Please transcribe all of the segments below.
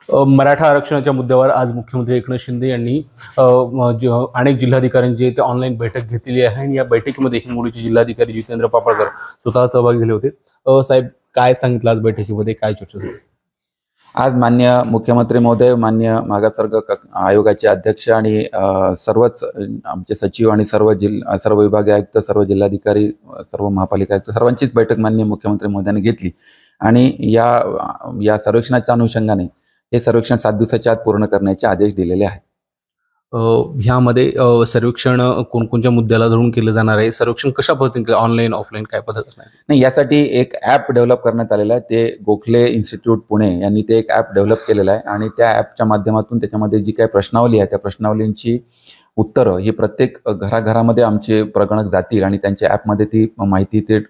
मराठा आरक्षणाच्या मुद्द्यावर आज मुख्यमंत्री एकनाथ शिंदे यांनी अनेक जिल्हाधिकाऱ्यांची ते ऑनलाईन बैठक घेतलेली आहे आणि या बैठकीमध्ये हिंगोलीचे जिल्हाधिकारी जितेंद्र पापळकर स्वतः सहभागी झाले होते। साहेब, काय सांगितलं आज बैठकीमध्ये, काय चर्चा झाली? आज माननीय मुख्यमंत्री महोदय, माननीय मागासवर्ग आयोगाचे अध्यक्ष आणि सर्वच आमचे सचिव आणि सर्व विभागीय आयुक्त, सर्व जिल्हाधिकारी, सर्व महापालिका आयुक्त सर्वांचीच बैठक माननीय मुख्यमंत्री महोदयांनी घेतली आणि या सर्वेक्षणाच्या अनुषंगाने हे सर्वेक्षण 7 दिवसाच्या आत पूर्ण करण्याचे आदेश दिलेले आहेत। ह्यामध्ये सर्वेक्षण कोणकोणत्या मुद्द्याला धरून केलं जाणार आहे? सर्वेक्षण कशा पद्धतीने, ऑनलाईन ऑफलाईन काय पद्धत असणार? नाही, यासाठी एक ॲप डेव्हलप करण्यात आलेला आहे। ते गोखले इन्स्टिट्यूट पुणे यांनी ते एक ॲप डेव्हलप केलेलं आहे आणि त्या ॲपच्या माध्यमातून त्याच्यामध्ये जी काही प्रश्नावली आहे त्या प्रश्नावलींची उत्तरं ही प्रत्येक घराघरामध्ये आमचे प्रगणक जातील आणि त्यांच्या ॲपमध्ये ती माहिती ते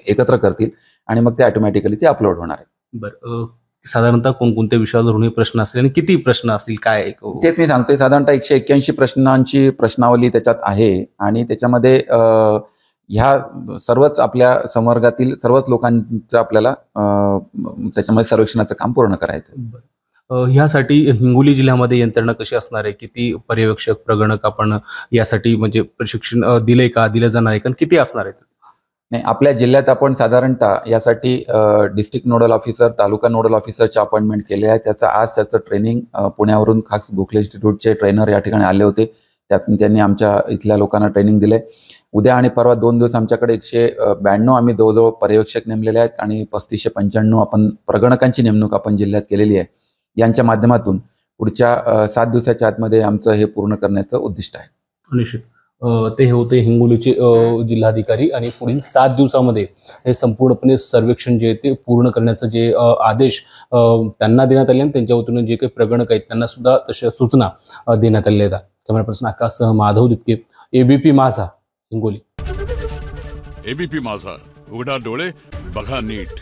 एकत्र करतील आणि मग ते ऑटोमॅटिकली ते अपलोड होणार आहे। बरं, साधारणतः कोणकोणत्या विषयावर धरून हे प्रश्न असतील आणि किती प्रश्न असतील, काय? तेच मी सांगतोय, साधारणतः 181 प्रश्नांची प्रश्नावली त्याच्यात आहे आणि त्याच्यामध्ये ह्या सर्वच आपल्या संवर्गातील सर्वच लोकांचं आपल्याला त्याच्यामध्ये सर्वेक्षणाचं काम पूर्ण करायचं। ह्यासाठी हिंगोली जिल्ह्यामध्ये यंत्रणा कशी असणार आहे? किती पर्यवेक्षक, प्रगणक आपण यासाठी म्हणजे प्रशिक्षण दिले का, दिलं जाणार आहे का, किती असणार आहेत? नाही, आपल्या जिल्ह्यात आपण साधारणतः यासाठी डिस्ट्रिक्ट नोडल ऑफिसर, तालुका नोडल ऑफिसरचे अपॉइंटमेंट केले आहे। त्याचं ट्रेनिंग पुण्यावरून खास गोखले इन्स्टिट्यूटचे ट्रेनर या ठिकाणी आले होते, त्यांनी आमच्या इथल्या लोकांना ट्रेनिंग दिले। उद्या आणि परवा 2 दिवस आमच्याकडे 192 आम्ही जवळजवळ पर्यवेक्षक नेमलेले आहेत आणि 3595 आपण प्रगणकांची नेमणूक आपण जिल्ह्यात केलेली आहे। यांच्या माध्यमातून पुढच्या 7 दिवसाच्या आतमध्ये आमचं हे पूर्ण करण्याचं उद्दिष्ट आहे। निश्चित ते होते हिंगोलीचे जिल्हाधिकारी आणि पुढील 7 दिवसामध्ये हे संपूर्णपणे सर्वेक्षण जे आहे ते पूर्ण करण्याचं जे आदेश त्यांना देण्यात आले आणि त्यांच्या वतीने जे काही प्रगणक आहेत त्यांना सुद्धा तशा सूचना देण्यात आलेल्या आहेत। Camera person आकाशसह Madhav Dipke, ABP माझा, हिंगोली। एबीपी माझा, उघडा डोळे बघा नीट।